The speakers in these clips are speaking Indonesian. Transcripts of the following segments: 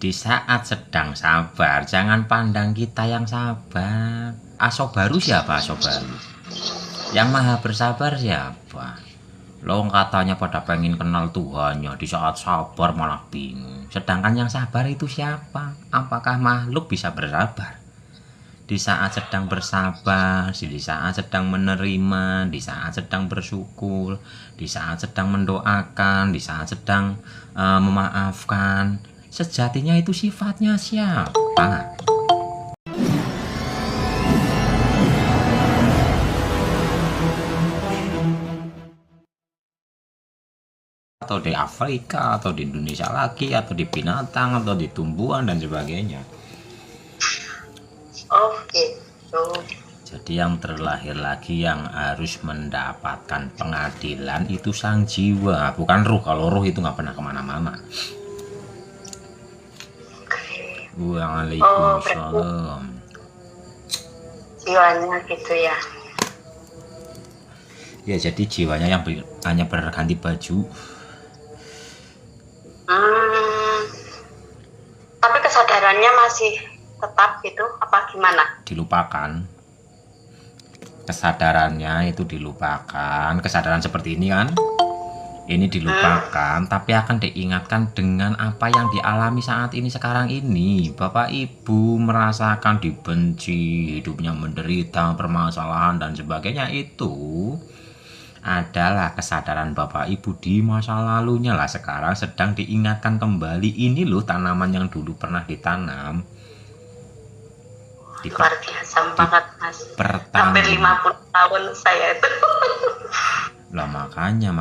Di saat sedang sabar, jangan pandang kita yang sabar. Asobaru siapa asobaru? Yang maha bersabar siapa? Lo katanya pada pengen kenal Tuhannya, di saat sabar malah bingung. Sedangkan yang sabar itu siapa? Apakah makhluk bisa bersabar? Di saat sedang bersabar, di saat sedang menerima, di saat sedang bersyukur, di saat sedang mendoakan, di saat sedang memaafkan, sejatinya itu sifatnya siapa? Atau di Afrika, atau di Indonesia lagi, atau di binatang, atau di tumbuhan dan sebagainya. Oke. Jadi yang terlahir lagi yang harus mendapatkan pengadilan itu sang jiwa, bukan ruh. Kalau ruh itu nggak pernah kemana-mana. Waalaikumsalam. Jiwanya gitu ya. Ya, jadi jiwanya yang hanya berganti baju. Tapi kesadarannya masih tetap gitu apa gimana? Dilupakan. Kesadarannya itu dilupakan. Kesadaran seperti ini kan? Ini dilupakan, tapi akan diingatkan dengan apa yang dialami saat ini sekarang ini. Bapak Ibu merasakan dibenci, hidupnya menderita, permasalahan dan sebagainya, itu adalah kesadaran Bapak Ibu di masa lalunya lah. Sekarang sedang diingatkan kembali, ini loh tanaman yang dulu pernah ditanam. Luar biasa banget Mas. Hampir 50 tahun saya itu. Lah makanya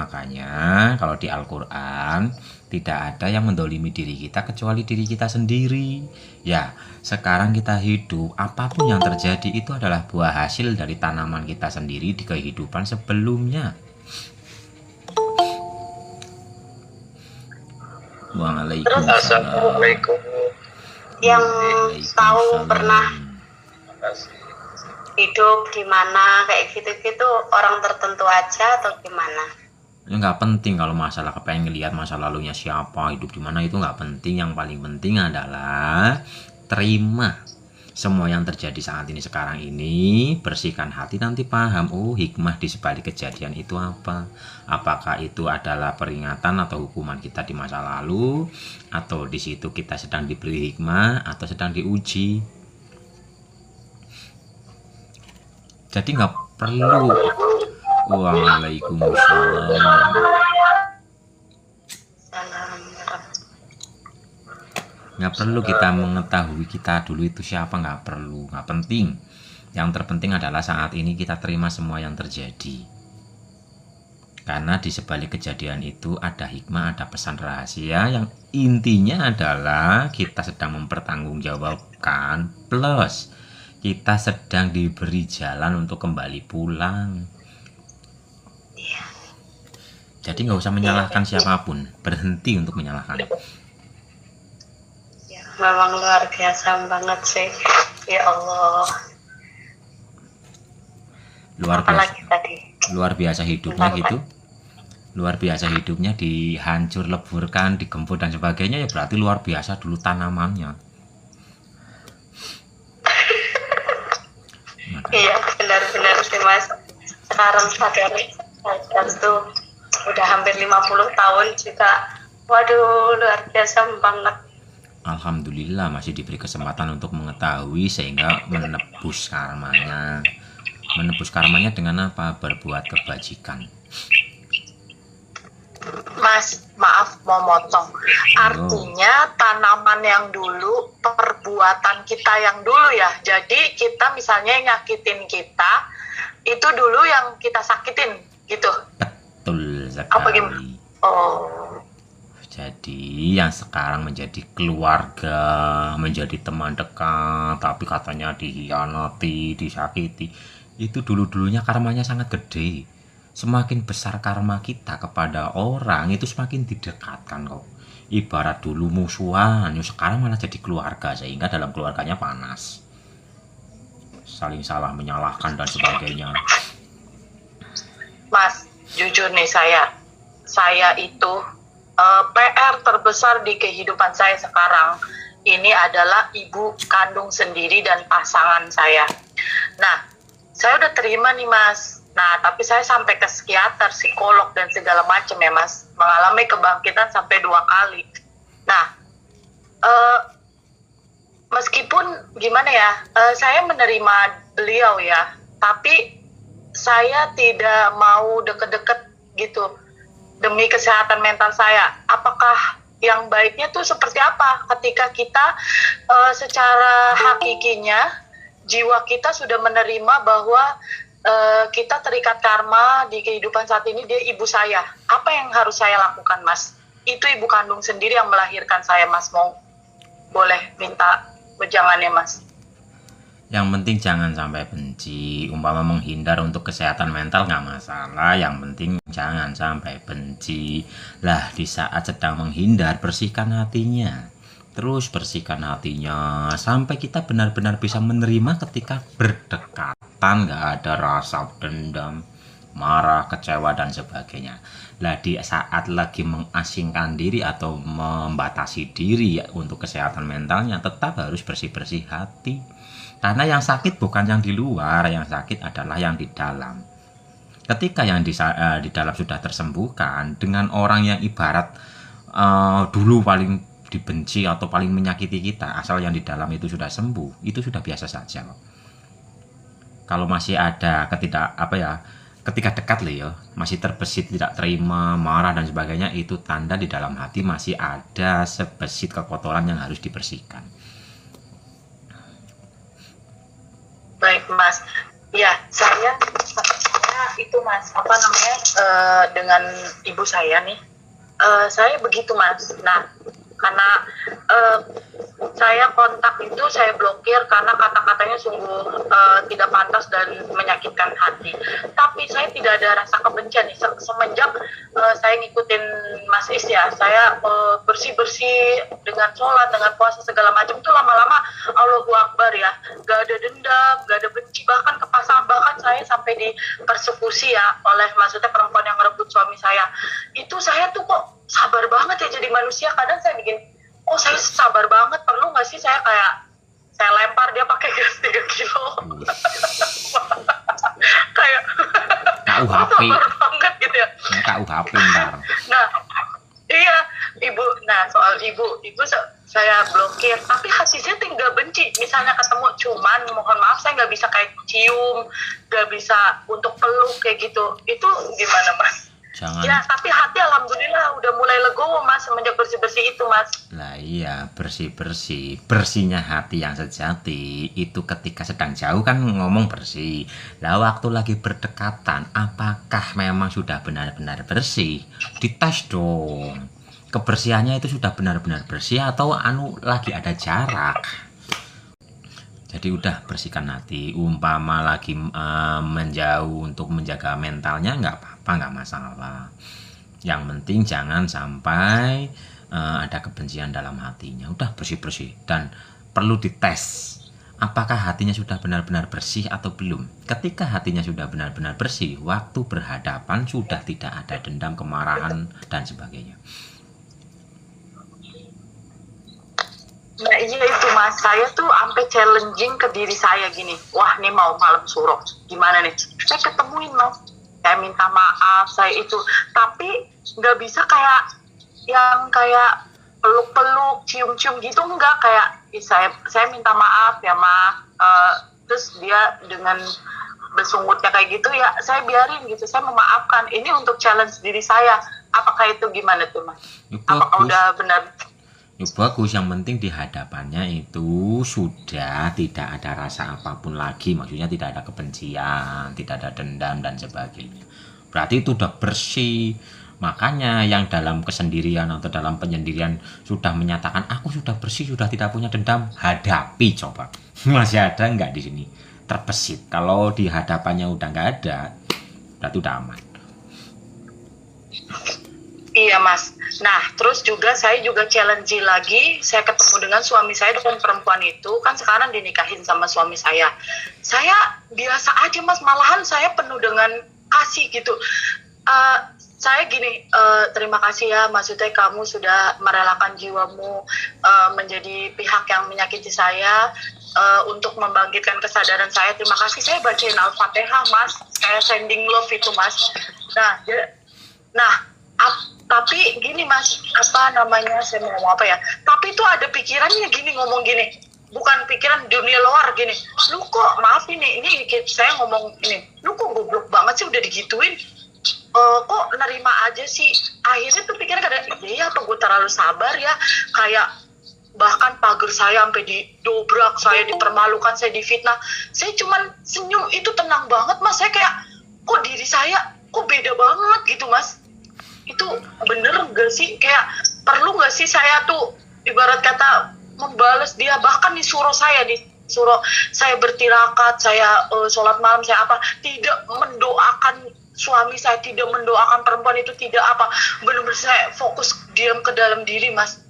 kalau di Al-Quran tidak ada yang mendolimi diri kita kecuali diri kita sendiri. Ya, sekarang kita hidup, apapun yang terjadi itu adalah buah hasil dari tanaman kita sendiri di kehidupan sebelumnya. Waalaikumsalam. Yang tahu pernah hidup di mana kayak gitu-gitu orang tertentu aja atau gimana? Ya nggak penting kalau masalah kepengen ngelihat masa lalunya siapa, hidup di mana, itu nggak penting. Yang paling penting adalah terima semua yang terjadi saat ini sekarang ini, bersihkan hati, nanti paham oh hikmah di sebalik kejadian itu apa. Apakah itu adalah peringatan atau hukuman kita di masa lalu, atau di situ kita sedang diberi hikmah atau sedang diuji. Jadi nggak perlu. Waalaikumsalam. Nggak perlu kita mengetahui kita dulu itu siapa, nggak perlu, nggak penting. Yang terpenting adalah saat ini kita terima semua yang terjadi. Karena di sebalik kejadian itu ada hikmah, ada pesan rahasia yang intinya adalah kita sedang mempertanggungjawabkan, plus kita sedang diberi jalan untuk kembali pulang. Jadi nggak usah menyalahkan siapapun, berhenti untuk menyalahkan. Ya, memang luar biasa banget sih, ya Allah. Luar biasa hidupnya gitu. Luar biasa hidupnya dihancur, leburkan, digempur dan sebagainya, ya berarti luar biasa dulu tanamannya. Iya benar-benar sih Mas. Sekarang sadar tuh udah hampir 50 tahun juga. Waduh luar biasa banget. Alhamdulillah masih diberi kesempatan untuk mengetahui sehingga menebus karmanya. Menebus karmanya dengan apa? Berbuat kebajikan. Mas, maaf mau motong. Artinya tanaman yang dulu, perbuatan kita yang dulu ya. Jadi kita misalnya nyakitin kita, itu dulu yang kita sakitin gitu. Betul sekali. Apa gimana? Oh. Jadi yang sekarang menjadi keluarga, menjadi teman dekat, tapi katanya dikhianati, disakiti, itu dulu-dulunya karmanya sangat gede. Semakin besar karma kita kepada orang, itu semakin didekatkan kok. Ibarat dulu musuhan, sekarang malah jadi keluarga, sehingga dalam keluarganya panas, saling salah menyalahkan dan sebagainya. Mas, jujur nih saya itu PR terbesar di kehidupan saya sekarang ini adalah ibu kandung sendiri dan pasangan saya. Nah, saya udah terima nih Mas. Nah, tapi saya sampai ke psikiater, psikolog dan segala macam ya Mas, mengalami kebangkitan sampai 2 kali. Nah, meskipun gimana ya, saya menerima beliau ya, tapi saya tidak mau deket-deket gitu demi kesehatan mental saya. Apakah yang baiknya tuh seperti apa ketika kita secara hakikinya jiwa kita sudah menerima bahwa kita terikat karma di kehidupan saat ini, dia ibu saya. Apa yang harus saya lakukan Mas? Itu ibu kandung sendiri yang melahirkan saya Mas. Mau boleh minta wejangannya Mas? Yang penting jangan sampai benci. Umpama menghindar untuk kesehatan mental nggak masalah. Yang penting jangan sampai benci. Lah di saat sedang menghindar, bersihkan hatinya. Terus bersihkan hatinya sampai kita benar-benar bisa menerima ketika berdekatan, nggak ada rasa dendam, marah, kecewa dan sebagainya. Lah di saat lagi mengasingkan diri atau membatasi diri ya, untuk kesehatan mentalnya, tetap harus bersih-bersih hati. Karena yang sakit bukan yang di luar, yang sakit adalah yang di dalam. Ketika yang di dalam sudah tersembuhkan, dengan orang yang ibarat dulu paling dibenci atau paling menyakiti kita, asal yang di dalam itu sudah sembuh, itu sudah biasa saja. Kalau masih ada ketika dekat loh ya, masih terbesit, tidak terima, marah dan sebagainya, itu tanda di dalam hati masih ada sebesit kekotoran yang harus dibersihkan. Baik Mas, ya saya itu Mas, dengan ibu saya nih, saya begitu Mas. Nah, karena saya kontak itu saya blokir karena kata-katanya sungguh tidak pantas dan menyakitkan hati. Tapi saya tidak ada rasa kebencian nih semenjak saya ngikutin Mas Is ya. Saya bersih-bersih dengan sholat, dengan puasa segala macam itu lama-lama Allahu Akbar ya. Gak ada dendam, gak ada benci, bahkan ke pasangan, bahkan saya sampai dipersekusi ya oleh maksudnya perempuan yang merebut suami saya. Itu saya tuh kok sabar banget ya jadi manusia. Kadang saya bikin, oh saya sabar banget, perlu nggak sih saya kayak saya lempar dia pakai gas 3 kilo. Kayak KUHP sabar banget gitu ya. KUHP ntar. Nah iya ibu, nah soal ibu saya blokir, tapi hasilnya tinggal benci. Misalnya ketemu, cuman mohon maaf saya nggak bisa kayak cium, nggak bisa untuk peluk kayak gitu. Itu gimana Mas? Jangan. Ya, tapi hati alhamdulillah udah mulai legowo Mas semenjak bersih-bersih itu Mas. Lah iya, bersih-bersih. Bersihnya hati yang sejati itu ketika sedang jauh kan ngomong bersih. Lah waktu lagi berdekatan, apakah memang sudah benar-benar bersih? Dites dong. Kebersihannya itu sudah benar-benar bersih atau lagi ada jarak? Jadi udah bersihkan hati. Umpama lagi menjauh untuk menjaga mentalnya, nggak apa-apa, nggak masalah. Yang penting jangan sampai ada kebencian dalam hatinya. Udah bersih-bersih dan perlu dites apakah hatinya sudah benar-benar bersih atau belum. Ketika hatinya sudah benar-benar bersih, waktu berhadapan sudah tidak ada dendam, kemarahan dan sebagainya. Nah iya itu Mas, saya tuh sampai challenging ke diri saya gini, wah nih mau malam suro, gimana nih? Saya ketemuin Mas, saya minta maaf, saya itu, tapi nggak bisa kayak yang kayak peluk-peluk, cium-cium gitu, enggak. Kayak saya minta maaf ya Ma, terus dia dengan bersungutnya kayak gitu ya, saya biarin gitu, saya memaafkan. Ini untuk challenge diri saya, apakah itu gimana tuh Mas? Apakah udah benar? Ya bagus, yang penting di hadapannya itu sudah tidak ada rasa apapun lagi, maksudnya tidak ada kebencian, tidak ada dendam dan sebagainya. Berarti itu udah bersih. Makanya yang dalam kesendirian atau dalam penyendirian sudah menyatakan aku sudah bersih, sudah tidak punya dendam, hadapi coba. Masih ada nggak di sini? Terbesit. Kalau di hadapannya udah nggak ada, berarti udah aman. Iya Mas. Nah terus juga saya juga challenge lagi, saya ketemu dengan suami saya dengan perempuan itu, kan sekarang dinikahin sama suami saya. Saya biasa aja Mas, malahan saya penuh dengan kasih gitu. saya gini, terima kasih ya, maksudnya kamu sudah merelakan jiwamu menjadi pihak yang menyakiti saya untuk membangkitkan kesadaran saya. Terima kasih, saya bacain Al-Fatihah, Mas. Saya sending love itu, Mas. Nah, tapi gini, Mas, apa namanya, saya mau ngomong apa ya? Tapi itu ada pikirannya gini, ngomong gini. Bukan pikiran dunia luar gini. Lu kok, maaf ini saya ngomong ini. Lu kok goblok banget sih udah digituin? Kok nerima aja sih. Akhirnya tuh pikirnya kadang, iya apa gue terlalu sabar ya. Kayak bahkan pagar saya sampai didobrak, saya dipermalukan, saya difitnah. Saya cuman senyum, itu tenang banget, Mas. Saya kayak, kok diri saya kok beda banget gitu, Mas. Itu bener gak sih? Kayak perlu gak sih saya tuh ibarat kata membalas dia, bahkan disuruh saya bertirakat, saya sholat malam, saya apa, tidak mendoakan suami saya, tidak mendoakan perempuan itu, tidak apa, benar-benar saya fokus diam ke dalam diri, Mas.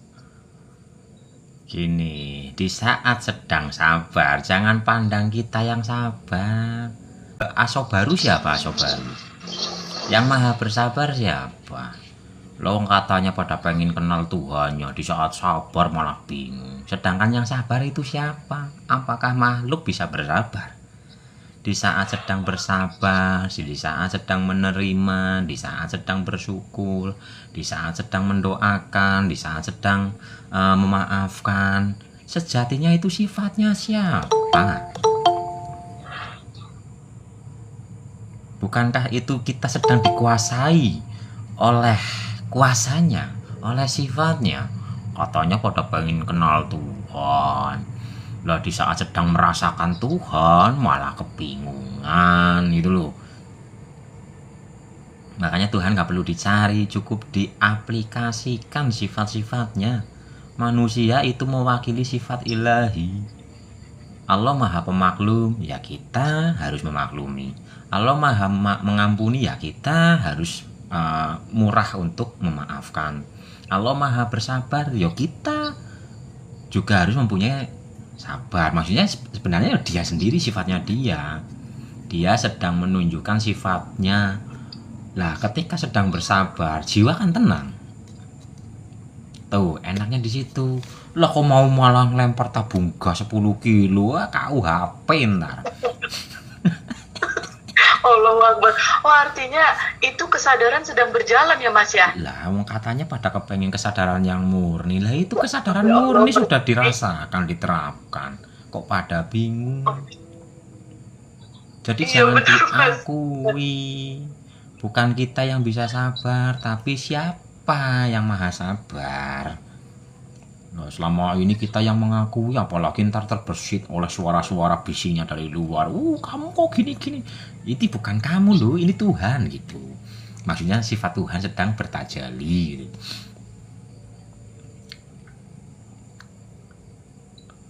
Gini, di saat sedang sabar, jangan pandang kita yang sabar. Asobaru siapa asobaru? Yang maha bersabar siapa? Lo katanya pada pengen kenal Tuhannya, di saat sabar malah bingung. Sedangkan yang sabar itu siapa? Apakah makhluk bisa bersabar? Di saat sedang bersabar, di saat sedang menerima, di saat sedang bersyukur, di saat sedang mendoakan, di saat sedang memaafkan, sejatinya itu sifatnya siapa? Bukankah itu kita sedang dikuasai oleh kuasanya, oleh sifatnya? Katanya pada pengen kenal Tuhan. Lah di saat sedang merasakan Tuhan malah kebingungan gitu loh. Makanya Tuhan gak perlu dicari, cukup diaplikasikan sifat-sifatnya. Manusia itu mewakili sifat ilahi. Allah maha pemaklum, ya kita harus memaklumi. Allah maha mengampuni, ya kita harus murah untuk memaafkan. Allah maha bersabar, ya kita juga harus mempunyai sabar. Maksudnya sebenarnya dia sendiri sifatnya dia sedang menunjukkan sifatnya. Lah ketika sedang bersabar, jiwa kan tenang. Tuh enaknya di situ. Lah kok mau malah lempar tabung gas 10 kilo, KUHP ntar. Allahu Akbar. Oh artinya itu kesadaran sedang berjalan ya, Mas ya? Lah katanya pada kepengen kesadaran yang murni. Lah itu kesadaran murni sudah dirasakan, diterapkan. Kok pada bingung? Jadi jangan diakui. Bukan kita yang bisa sabar, tapi siapa yang maha sabar. Nah, selama ini kita yang mengakui, apalagi ntar terbesit oleh suara-suara bisinya dari luar. Kamu kok gini-gini. Itu bukan kamu loh, ini Tuhan gitu. Maksudnya sifat Tuhan sedang bertajalli gitu.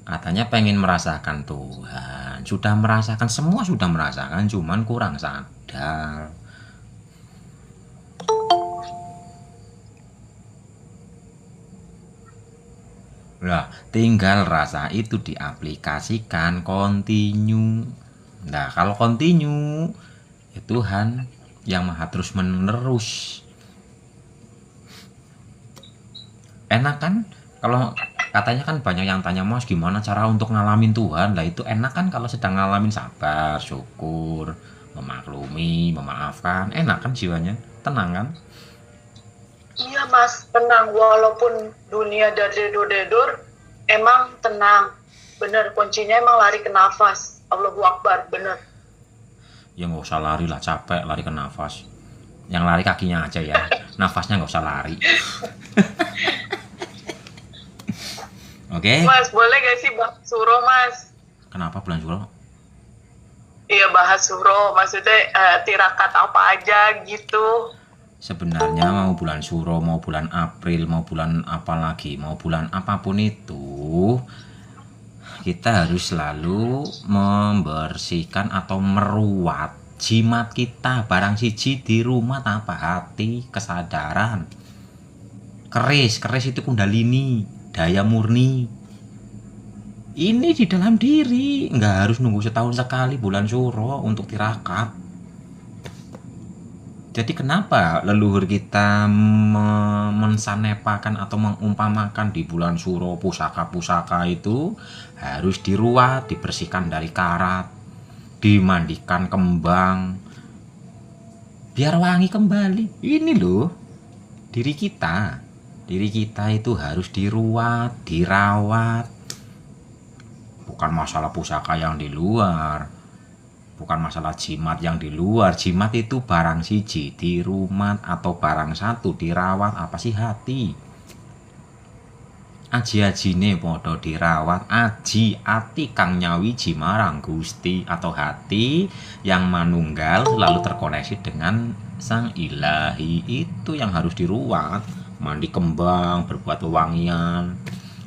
Katanya pengen merasakan Tuhan. Sudah merasakan, semua sudah merasakan, cuman kurang sadar. Nah, tinggal rasa itu diaplikasikan continue. Nah, kalau continue, ya Tuhan yang maha terus menerus. Enak kan? Kalau katanya kan banyak yang tanya, Mas gimana cara untuk ngalamin Tuhan? Lah itu enak kan kalau sedang ngalamin sabar, syukur, memaklumi, memaafkan. Enak kan jiwanya? Tenang kan? Iya Mas, tenang. Walaupun dunia dedur, emang tenang. Bener, kuncinya emang lari ke nafas. Allahu Akbar, bener. Ya nggak usah lari lah, capek lari ke nafas. Yang lari kakinya aja ya, nafasnya nggak usah lari. Oke? Mas, boleh gak sih bahas suro, Mas? Kenapa bulan Suro? Iya, bahas suro. Maksudnya tirakat apa aja gitu. Sebenarnya mau bulan Suro, mau bulan April, mau bulan apa lagi, mau bulan apapun itu, kita harus selalu membersihkan atau meruat jimat kita. Barang siji di rumah tanpa hati, kesadaran. Keris itu kundalini, daya murni. Ini di dalam diri, nggak harus nunggu setahun sekali bulan Suro untuk tirakat. Jadi kenapa leluhur kita mensanepakan atau mengumpamakan di bulan Suro pusaka-pusaka itu harus diruat, dibersihkan dari karat, dimandikan kembang, biar wangi kembali. Ini loh, diri kita. Diri kita itu harus diruat, dirawat. Bukan masalah pusaka yang di luar, bukan masalah jimat yang di luar. Jimat itu barang siji, di rumah atau barang satu dirawat apa sih hati. Aji-ajine podo dirawat, aji ati kang nyawiji marang Gusti atau hati yang manunggal selalu terkoneksi dengan Sang Ilahi, itu yang harus diruat. Mandi kembang, berbuat wewangian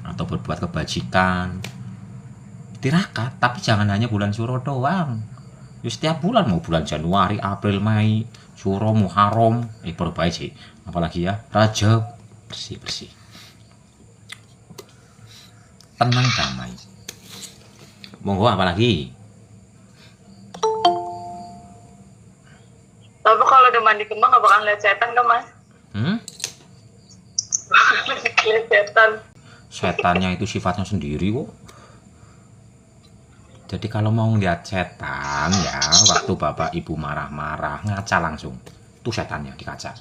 atau berbuat kebajikan, tirakat. Tapi jangan hanya bulan Suro doang. Ya, setiap bulan, mau bulan Januari, April, Mei, Suro, Muharram, berbaik sih. Apalagi ya, Rajab, bersih-bersih. Tenang damai. Monggo apalagi? Tapi kalau udah mandi kembang gak bakal lihat setan kan mas? Lihat setan. Setannya itu sifatnya sendiri kok. Jadi kalau mau lihat setan ya, waktu bapak ibu marah-marah, ngaca langsung. Itu setannya di kaca.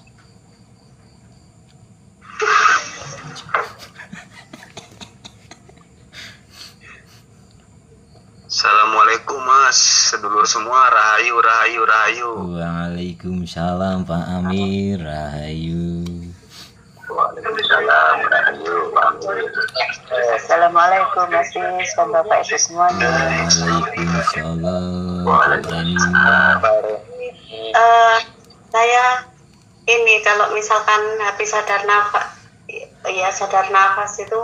Assalamualaikum mas, sedulur semua, rahayu, rahayu, rahayu. Waalaikumsalam Pak Amir, rahayu. Waalaikumsalam, rahayu. Assalamualaikum mas Is dan bapak ibu semuanya. Waalaikumsalam Pak Amir. Saya ini kalau misalkan habis sadar nafas, ya sadar nafas itu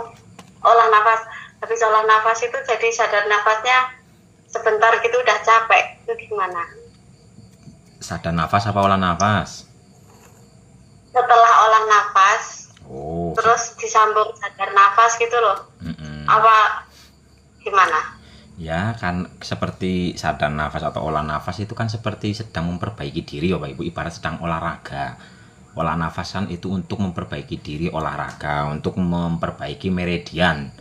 olah nafas, habis olah nafas itu jadi sadar nafasnya sebentar gitu udah capek, itu gimana? Sadar nafas apa olah nafas? Setelah olah nafas, Oh. terus disambung sadar nafas gitu loh. Apa gimana? Ya kan seperti sadar nafas atau olah nafas itu kan seperti sedang memperbaiki diri ya Pak Ibu, ibarat sedang olahraga. Olah nafas kan itu untuk memperbaiki diri, olahraga, untuk memperbaiki meridian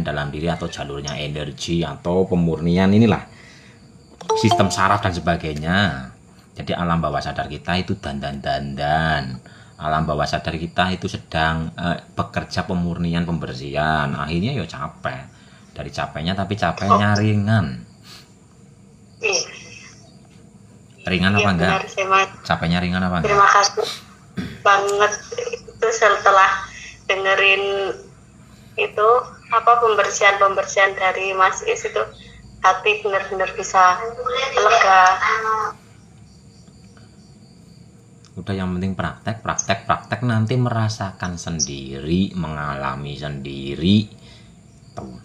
dalam diri atau jalurnya energi atau pemurnian, inilah sistem saraf dan sebagainya. Jadi alam bawah sadar kita itu dandan. Alam bawah sadar kita itu sedang bekerja pemurnian, pembersihan. Akhirnya ya capek. Dari capeknya, tapi capeknya ringan. Iya. Ringan apa Iya, enggak? benar, Capeknya ringan apa enggak? terima kasih banget itu setelah dengerin itu apa pembersihan dari Mas Is itu, hati benar-benar bisa lega. Udah, yang penting praktek nanti merasakan sendiri, mengalami sendiri. Tuh.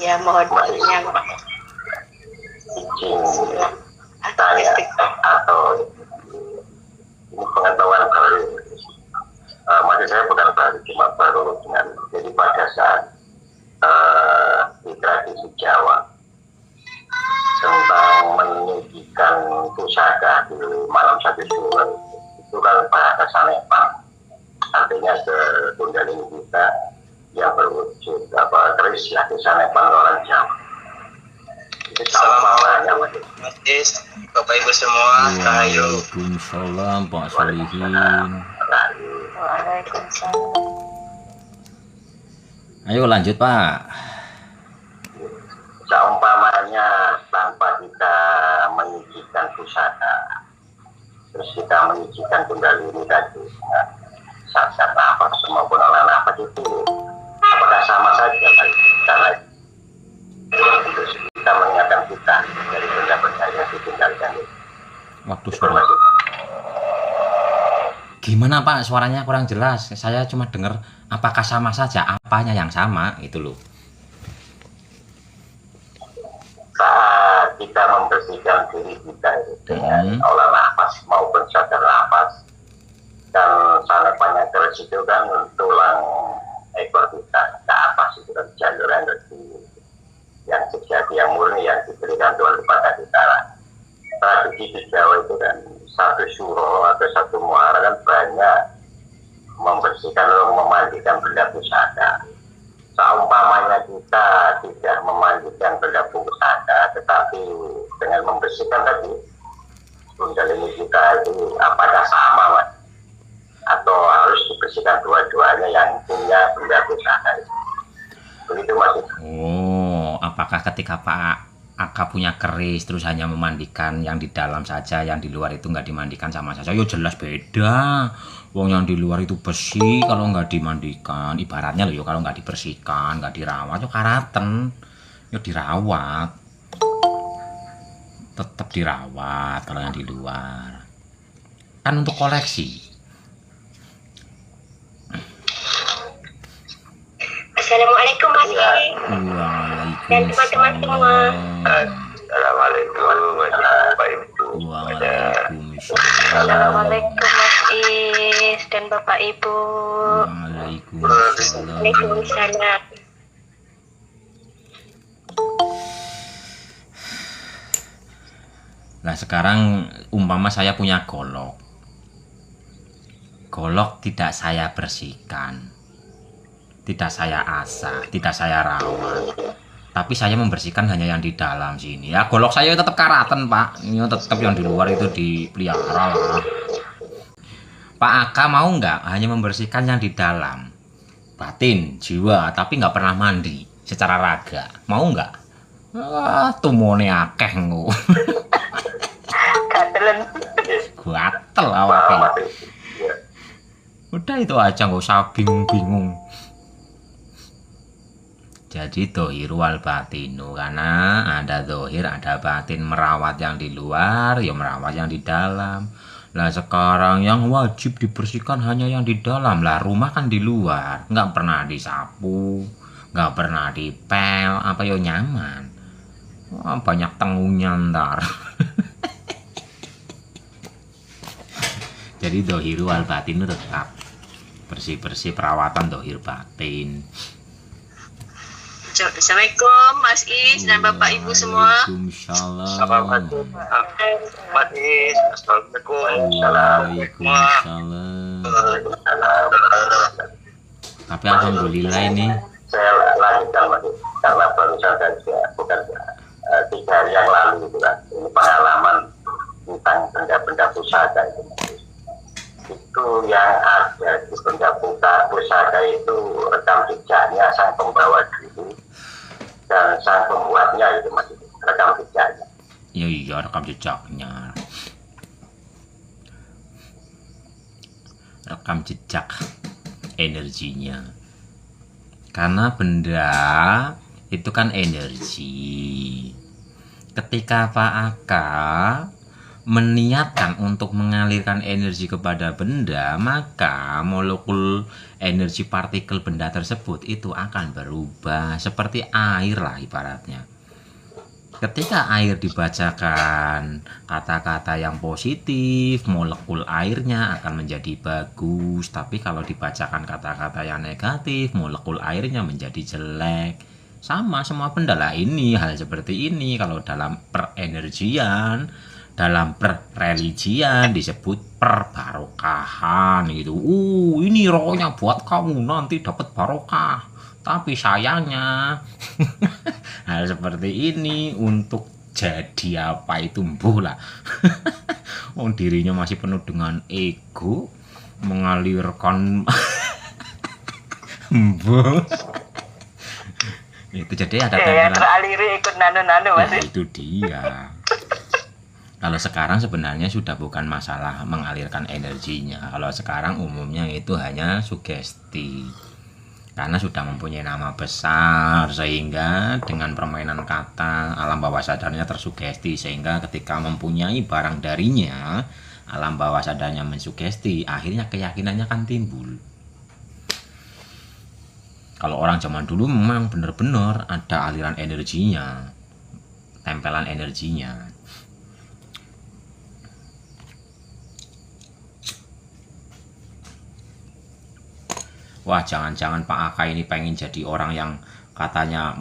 Ya mohon doanya Atau ini pengetahuan baru. Maksud saya bukan baru, cuma baru dengan jadi pada saat di tradisi Jawa tentang meninggikan pusaka di malam satu Suro itu kan bahasa Sanepa, artinya ke Kundalini kita yang berwujud keris ya di Sanepa orang Jawa. Assalamualaikum Mas Is, Bapak Ibu semua, rahayu. Waalaikumsalam Pak Solihin. Waalaikumsalam. Ayo lanjut Pak. Seumpamanya tanpa kita menyijikan pusaka, terus kita menyijikan Kundalini tadi, saat nafas maupun olah nafas itu apakah sama saja karena terus kita mengingatkan kita dari benda-benda yang ditinggalkan itu. Waktu suara. Gimana Pak, suaranya kurang jelas. Saya cuma dengar apakah sama saja, apanya yang sama gitu loh. Saat kita membersihkan diri kita dengan olah nafas maupun sadar nafas, dan sanepanya terus itu kan tulang ekor kita ke atas itu kan jalur energi yang sejati, yang murni, yang diberikan Tuhan kepada kita. tradisi di Jawa itu kan satu suro atau satu muara kan banyak membersihkan atau memandikan benda pusaka. Seumpamanya kita tidak memandikan benda pusaka, tetapi dengan membersihkan tadi kundalini kita itu apakah sama, Mas? Atau harus dibersihkan dua-duanya yang punya benda pusaka itu? Begitu, Mas. Oh, apakah ketika Pak Aka punya keris terus hanya memandikan yang di dalam saja, yang di luar itu nggak dimandikan sama saja? Yo jelas beda. Wong yang di luar itu bersih, kalau nggak dimandikan, ibaratnya loh, yo kalau nggak dibersihkan, nggak dirawat, yo karaten, yo dirawat, tetap dirawat kalau yang di luar. Kan untuk koleksi. Assalamualaikum Mas I. Dan teman-teman semua. Assalamualaikum Bapak Ibu. Assalamualaikum Mas Is dan Bapak Ibu. Waalaikumsalam. Nah sekarang umpama saya punya golok. Golok tidak saya bersihkan, tidak saya asah, tidak saya rawat, tapi saya membersihkan hanya yang di dalam sini. Ya golok saya tetap karaten Pak, ini tetap yang di luar itu dipelihara lah. Pak Aka mau nggak hanya membersihkan yang di dalam, batin, jiwa, tapi nggak pernah mandi secara raga? Mau nggak? Tumone akeh nggo. Gatel awaknya. Udah itu aja, nggak usah bingung-bingung. Jadi dohir wal batinu, karena ada dohir ada batin, merawat yang di luar ya merawat yang di dalam. Lah sekarang yang wajib dibersihkan hanya yang di dalam. Lah rumah kan di luar, nggak pernah disapu, nggak pernah dipel, apa yo nyaman. Wah, banyak tengungnya ntar. Jadi dohir wal batinu tetap bersih-bersih, perawatan dohir batin. Assalamualaikum Mas Is dan Bapak Ibu semua. Waalaikumsalam. Mas Is, Assalamualaikum. Waalaikumsalam. Tapi alhamdulillah ini Saya lanjutkan Mas Is, karena baru saja bukan 3 hari yang lalu itu kan, ini pengalaman tentang benda-benda pusaka itu Mas Is. Itu yang ada di benda pusaka itu rekam jejaknya sang pembawa dulu dan sang pembuatnya itu Mas, rekam jejaknya. iya rekam jejaknya, rekam jejak energinya, karena benda itu kan energi. Ketika Pak Aka meniatkan untuk mengalirkan energi kepada benda, maka molekul energi partikel benda tersebut itu akan berubah seperti air lah ibaratnya. Ketika air dibacakan kata-kata yang positif, molekul airnya akan menjadi bagus. Tapi kalau dibacakan kata-kata yang negatif, molekul airnya menjadi jelek. Sama semua benda lah, ini hal seperti ini. Kalau dalam perenergian, dalam perreligian disebut perbarokahan gitu. Ini rohnya buat kamu nanti dapat barokah. Tapi sayangnya hal seperti ini untuk jadi apa itu mbuh lah. Dirinya masih penuh dengan ego, mengalirkan mbuh. Itu jadi ada tempelan. Teraliri ikut nano-nano Mas. Itu dia. Kalau sekarang sebenarnya sudah bukan masalah mengalirkan energinya. Kalau sekarang umumnya itu hanya sugesti. Karena sudah mempunyai nama besar, sehingga dengan permainan kata alam bawah sadarnya tersugesti. Sehingga ketika mempunyai barang darinya, alam bawah sadarnya mensugesti, akhirnya keyakinannya kan timbul. Kalau orang zaman dulu memang benar-benar ada aliran energinya, tempelan energinya. Wah, jangan-jangan Pak Aka ini pengen jadi orang yang katanya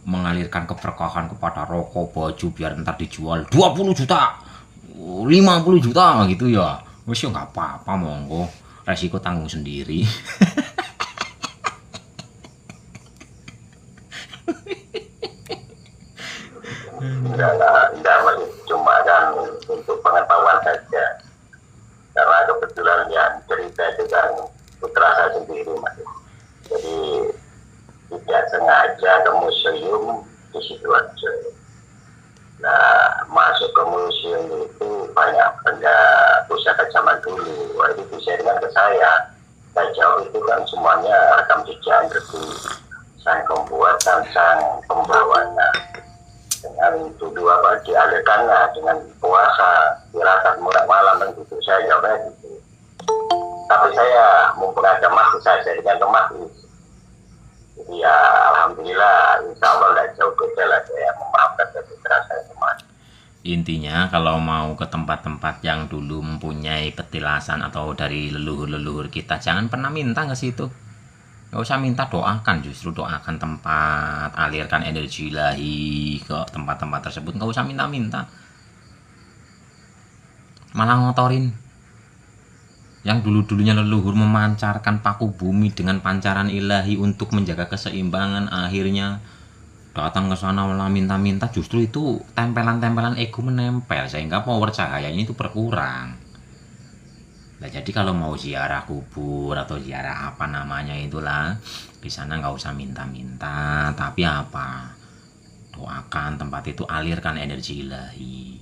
mengalirkan keberkahan kepada rokok, baju biar ntar dijual 20 juta, 50 juta gitu ya. Wis yo nggak apa-apa, monggo. Resiko tanggung sendiri. Enggak, Mas. Cuma kan untuk pengetahuan saja. Karena kebetulan yang cerita itu kan putra saya sendiri, Mas. Jadi tidak sengaja ke museum di situ aja. Nah, masuk ke museum itu banyak benda pusaka zaman dulu. Wah, itu disharingkan ke saya. Saya jawab itu kan semuanya rekam jejak berarti sang pembuatan, sang pembawanya. Dengan tuduh apa dialihkannya dengan puasa, tirakat murah malam dan gitu. Saya jawabnya gitu. Tapi saya mumpung ada Mas, saya sharingkan ke Mas. Jadi ya alhamdulillah, insya Allah tidak jauh beda lah saya memaafkan putra saya kemarin. Intinya kalau mau ke tempat-tempat yang dulu mempunyai petilasan atau dari leluhur-leluhur kita, jangan pernah minta ke situ. Gak usah minta, doakan, justru doakan tempat, alirkan energi ilahi ke tempat-tempat tersebut. Gak usah minta-minta, malah ngotorin. Yang dulu-dulunya leluhur memancarkan paku bumi dengan pancaran ilahi untuk menjaga keseimbangan, akhirnya datang ke sana malah minta-minta, justru itu tempelan-tempelan ego menempel sehingga power cahayanya itu berkurang. Nah, jadi kalau mau ziarah kubur atau ziarah apa namanya itulah, di sana nggak usah minta-minta, tapi apa? Doakan tempat itu, alirkan energi ilahi.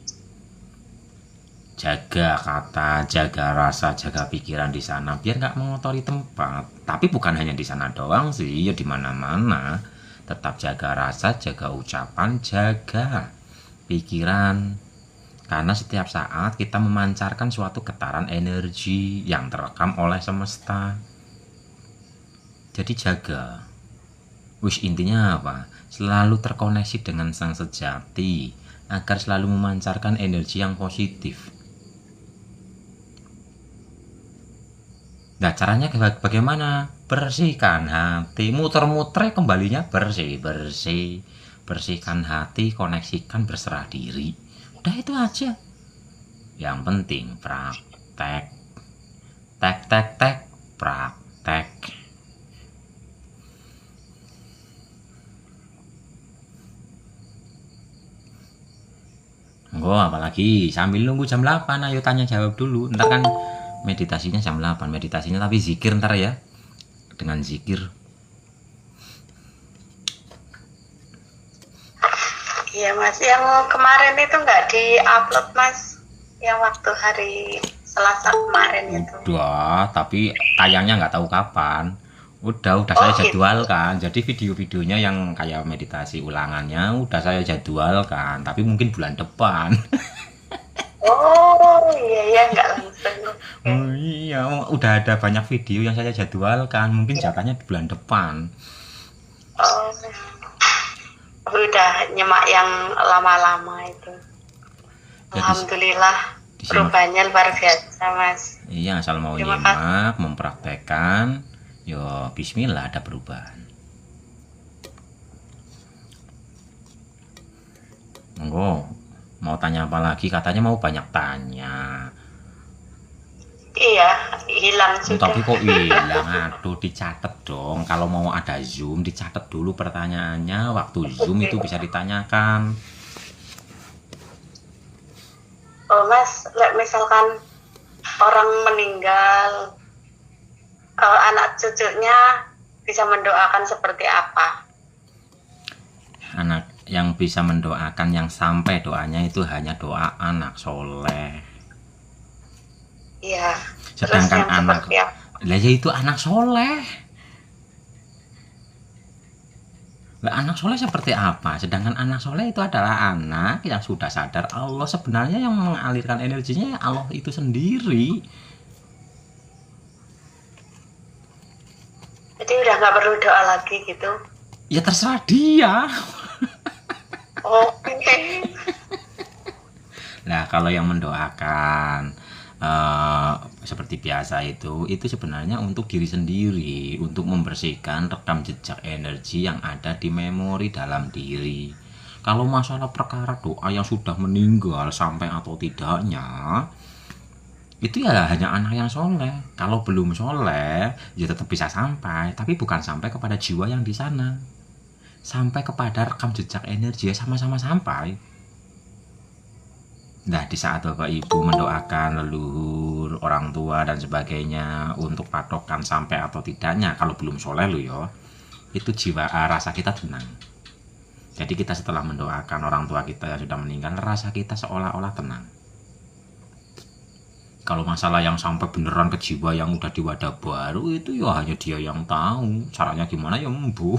Jaga kata, jaga rasa, jaga pikiran di sana biar nggak mengotori tempat. Tapi bukan hanya di sana doang sih, ya di mana-mana. Tetap jaga rasa, jaga ucapan, jaga pikiran. Karena setiap saat kita memancarkan suatu getaran energi yang terekam oleh semesta. Jadi jaga. Wish intinya apa? Selalu terkoneksi dengan sang sejati agar selalu memancarkan energi yang positif. Nah, caranya bagaimana? Bersihkan hati, muter-muter kembalinya bersih. Bersihkan hati, koneksikan, berserah diri. Udah itu aja. Yang penting praktek. Tek, praktek. Enggak, apalagi sambil nunggu jam 8, ayo tanya jawab dulu. Ntar kan meditasinya jam 8, meditasinya tapi zikir ntar ya. Dengan zikir. Iya Mas, yang kemarin itu nggak di-upload Mas, yang waktu hari Selasa kemarin itu. Udah, tapi tayangnya nggak tahu kapan. Udah saya jadwalkan. Jadi video-videonya yang kayak meditasi ulangannya udah saya jadwalkan, tapi mungkin bulan depan. Oh iya nggak langsung. Oh iya, udah ada banyak video yang saya jadwalkan, mungkin jatahnya di bulan depan. Oh. Udah nyemak yang lama-lama itu. Ya, alhamdulillah perubahannya luar biasa Mas. Iya, asal mau nyimak, mempraktekkan, yo bismillah ada perubahan. Monggo, mau tanya apa lagi? Katanya mau banyak tanya. Iya, hilang sudah. Tapi kok hilang? Aduh, dicatat dong. Kalau mau ada Zoom, dicatat dulu pertanyaannya. Waktu Zoom itu bisa ditanyakan. Oh Mas, misalkan orang meninggal, anak cucunya bisa mendoakan seperti apa? Anak yang bisa mendoakan, yang sampai doanya itu hanya doa anak soleh. Iya. Sedangkan anak, lah ya itu anak soleh. Lah anak soleh seperti apa? Sedangkan anak soleh itu adalah anak yang sudah sadar Allah. Sebenarnya yang mengalirkan energinya Allah itu sendiri. Jadi udah nggak perlu doa lagi gitu? Ya terserah dia. Oke. Nah kalau yang mendoakan seperti biasa itu sebenarnya untuk diri sendiri, untuk membersihkan rekam jejak energi yang ada di memori dalam diri. Kalau masalah perkara doa yang sudah meninggal sampai atau tidaknya, itu ya hanya anak yang soleh. Kalau belum soleh ya tetap bisa sampai, tapi bukan sampai kepada jiwa yang di sana, sampai kepada rekam jejak energi, sama-sama sampai. Nah, di saat Bapak Ibu mendoakan leluhur, orang tua dan sebagainya untuk patokan sampai atau tidaknya, kalau belum soleh lo ya, itu jiwa rasa kita tenang. Jadi kita setelah mendoakan orang tua kita yang sudah meninggal, rasa kita seolah-olah tenang. Kalau masalah yang sampai beneran ke jiwa yang udah di wadah baru, itu ya hanya dia yang tahu. Caranya gimana ya embu.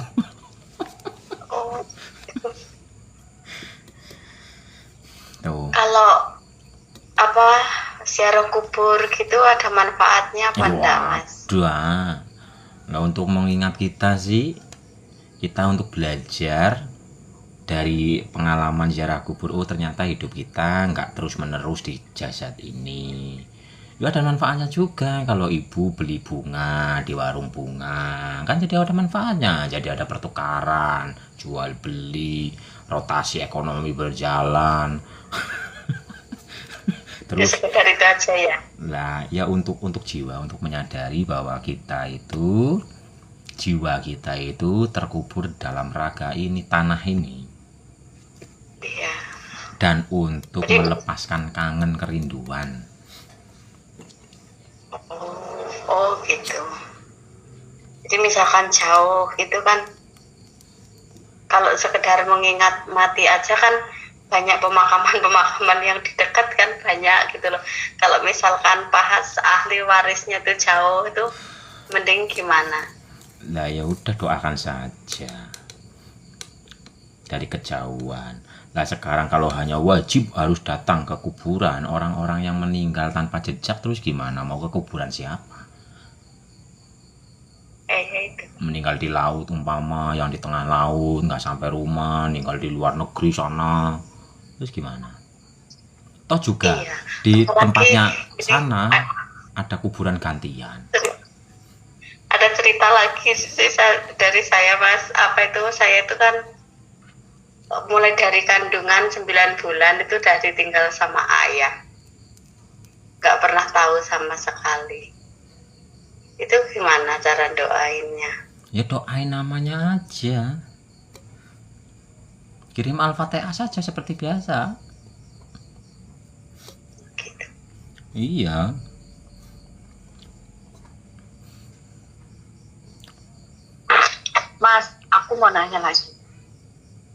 Oh, Tuh. kalau apa ziarah kubur gitu ada manfaatnya apa enggak, Mas? Waduh. Nah, untuk mengingat kita sih, kita untuk belajar dari pengalaman ziarah kubur. Oh, ternyata hidup kita nggak terus menerus di jasad ini. Ya ada manfaatnya juga. Kalau ibu beli bunga di warung bunga, kan jadi ada manfaatnya. Jadi ada pertukaran, jual beli, rotasi ekonomi berjalan. Ya Terus sekedar itu aja ya. lah ya untuk jiwa, untuk menyadari bahwa jiwa kita itu terkubur dalam raga ini, tanah ini, Iya. dan untuk melepaskan kangen kerinduan. Oh gitu. Jadi misalkan jauh itu kan, kalau sekedar mengingat mati aja kan banyak pemakaman yang di dekat kan banyak gitu loh. Kalau misalkan bahas ahli warisnya tuh jauh, itu mending gimana? Nah ya udah, doakan saja dari kejauhan. Nah sekarang kalau hanya wajib harus datang ke kuburan orang-orang yang meninggal tanpa jejak, terus gimana? Mau ke kuburan siapa? Itu. Meninggal di laut umpama, yang di tengah laut nggak sampai rumah, meninggal di luar negeri sana, terus gimana? Toh juga Iya. di Apalagi tempatnya ini, sana ada kuburan gantian. ada cerita lagi sih dari saya, Mas. Apa itu, saya itu kan mulai dari kandungan 9 bulan itu udah ditinggal sama ayah, nggak pernah tahu sama sekali. Itu gimana cara doainnya? Ya doain namanya aja, kirim Al-Fatihah saja seperti biasa. Gitu. Iya. Mas, aku mau nanya lagi.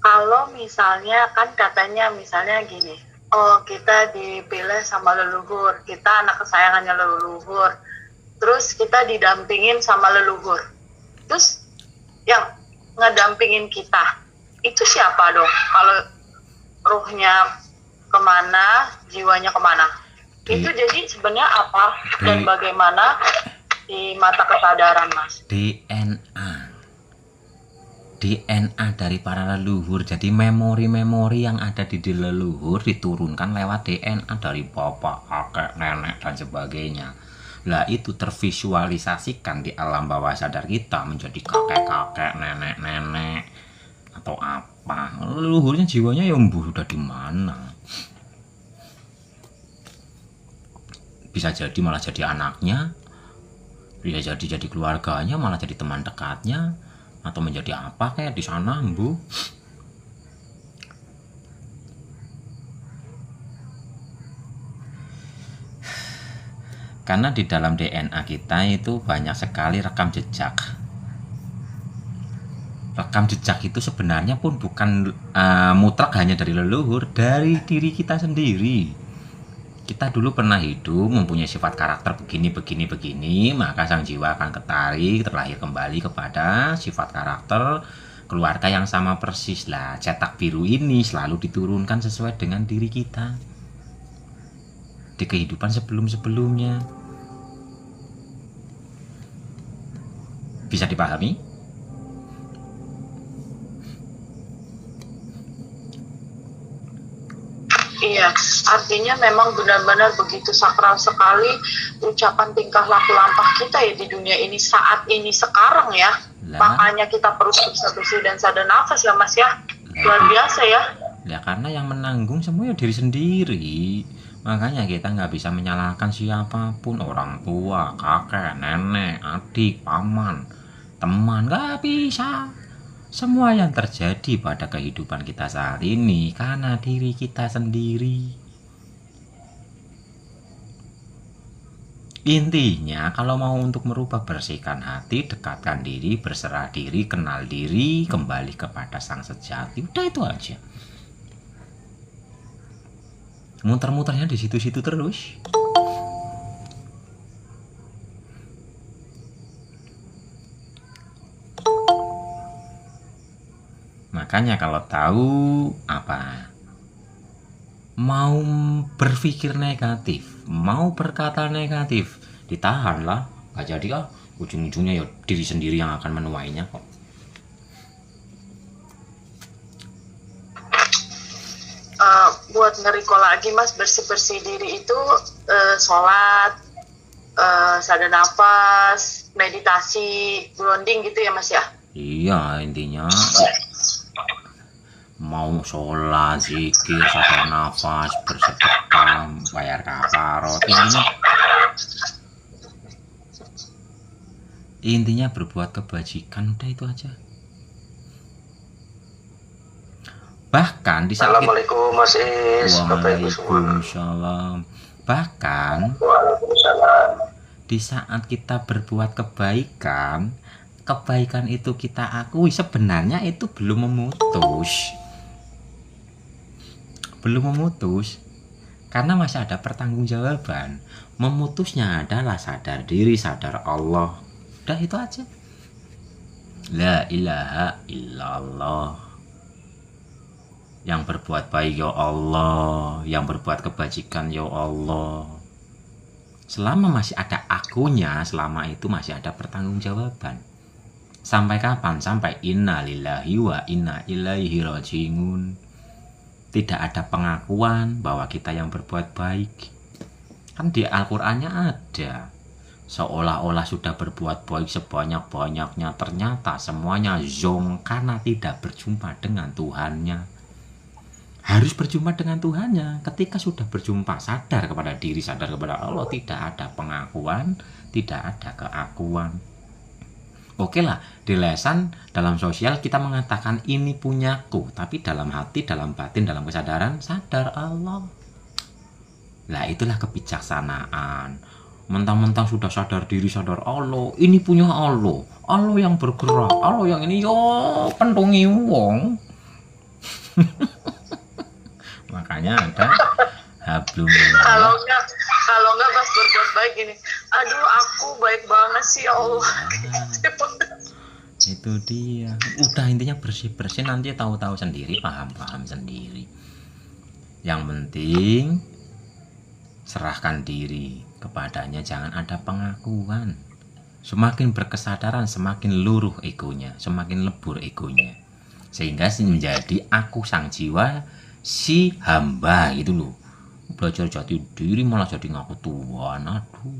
Kalau misalnya kan katanya misalnya gini, oh kita dipilih sama leluhur, kita anak kesayangannya leluhur, terus kita didampingin sama leluhur, terus yang ngedampingin kita itu siapa dong? Kalau ruhnya kemana, jiwanya kemana? Itu jadi sebenarnya apa dan bagaimana di mata kesadaran, Mas? DNA dari para leluhur. Jadi memori-memori yang ada di leluhur diturunkan lewat DNA dari bapak, kakek, nenek dan sebagainya. Lah itu tervisualisasikan di alam bawah sadar kita menjadi kakek-kakek, nenek-nenek atau apa. Leluhurnya jiwanya ya udah di mana? Bisa jadi malah jadi anaknya, bisa jadi keluarganya, malah jadi teman dekatnya, atau menjadi apa kayak di sana, Bu. Karena di dalam DNA kita itu banyak sekali rekam jejak. Rekam jejak itu sebenarnya pun bukan mutlak hanya dari leluhur, dari diri kita sendiri. Kita dulu pernah hidup mempunyai sifat karakter begini, maka sang jiwa akan ketarik terlahir kembali kepada sifat karakter keluarga yang sama persis. Lah, cetak biru ini selalu diturunkan sesuai dengan diri kita di kehidupan sebelum-sebelumnya. Bisa dipahami? Iya, ya. Artinya memang benar-benar begitu sakral sekali ucapan tingkah laku lampah kita ya di dunia ini saat ini sekarang ya. Lah. Makanya kita perlu bersih dan sadar nafas ya Mas ya. Luar biasa ya. Ya karena yang menanggung semuanya diri sendiri. Makanya kita nggak bisa menyalahkan siapapun, orang tua, kakek, nenek, adik, paman, teman, nggak bisa. Semua yang terjadi pada kehidupan kita saat ini karena diri kita sendiri. Intinya kalau mau untuk merubah, bersihkan hati, dekatkan diri, berserah diri, kenal diri, kembali kepada sang sejati. Udah itu aja. Muter-muternya di situ-situ terus. Makanya kalau tahu apa, mau berpikir negatif, mau berkata negatif, ditahan lah, gak jadi ah. Ujung-ujungnya ya diri sendiri yang akan menuainya kok. Buat ngeriko lagi Mas, bersih-bersih diri itu sholat, sadar nafas, meditasi, grounding gitu ya Mas ya? Iya, intinya mau sholat, zikir, sadar nafas, bersedekah, bayar kafarot, intinya berbuat kebajikan, udah itu aja. Bahkan di saat Assalamualaikum Mas Is. Waalaikumsalam. Bahkan Waalaikumsalam. di saat kita berbuat kebaikan, kebaikan itu kita akui, sebenarnya itu belum memutus. Belum memutus. Karena masih ada pertanggungjawaban. Memutusnya adalah sadar diri, sadar Allah. Udah itu aja. La ilaha illallah. Yang berbuat baik ya Allah, yang berbuat kebajikan ya Allah. Selama masih ada akunya, selama itu masih ada pertanggungjawaban. Sampai kapan? Sampai inna lillahi wa inna ilaihi rajiun. Tidak ada pengakuan bahwa kita yang berbuat baik. Kan di Al-Qur'annya ada. Seolah-olah sudah berbuat baik sebanyak-banyaknya, ternyata semuanya zong karena tidak berjumpa dengan Tuhannya. Harus berjumpa dengan Tuhannya. Ketika sudah berjumpa, sadar kepada diri, sadar kepada Allah, tidak ada pengakuan, tidak ada keakuan. Oke lah, di lesan dalam sosial kita mengatakan ini punyaku, tapi dalam hati, dalam batin, dalam kesadaran sadar Allah. Lah itulah kebijaksanaan. Mentang-mentang sudah sadar diri, sadar Allah, ini punya Allah, Allah yang bergerak, Allah yang ini yo pentungi wong. Makanya ada hablum kalau enggak pas berbuat baik gini, aduh aku baik banget sih ya Allah. Itu dia. Udah intinya bersih-bersih, nanti tahu-tahu sendiri, paham-paham sendiri. Yang penting serahkan diri kepadanya, jangan ada pengakuan. Semakin berkesadaran, semakin luruh egonya, semakin lebur egonya. Sehingga menjadi aku sang jiwa, si hamba gitu loh. Belajar jati diri malah jadi ngaku Tuhan, aduh.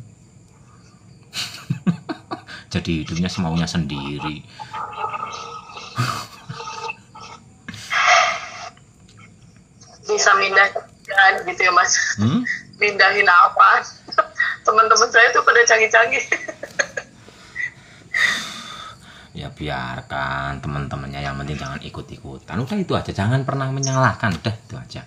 Jadi hidupnya semaunya sendiri. Bisa mindahin gitu ya Mas. Mindahin apa? Teman-teman saya tuh pada canggih-canggih. Ya biarkan teman-temannya, yang penting jangan ikut-ikutan. Udah itu aja, jangan pernah menyalahkan, udah itu aja.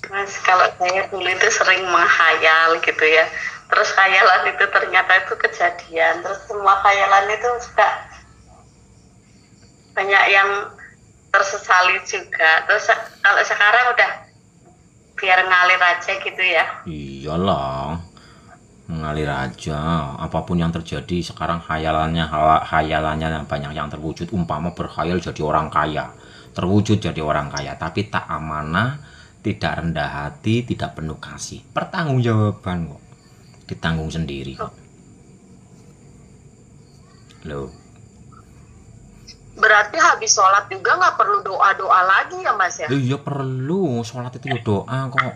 Mas, kalau saya dulu itu sering menghayal gitu ya. Terus khayalan itu ternyata itu kejadian. Terus semua khayalan itu suka banyak yang tersesali juga. Terus kalau sekarang udah biar ngalir aja gitu ya. Iyalah, mengalir aja. Apapun yang terjadi sekarang, hayalannya yang banyak yang terwujud. Umpama berkhayal jadi orang kaya, terwujud jadi orang kaya, tapi tak amanah, tidak rendah hati, tidak penuh kasih. Pertanggungjawaban kok, ditanggung sendiri kok. Loh, Berarti habis sholat juga nggak perlu doa-doa lagi ya Mas ya? iya perlu, sholat itu ya doa kok.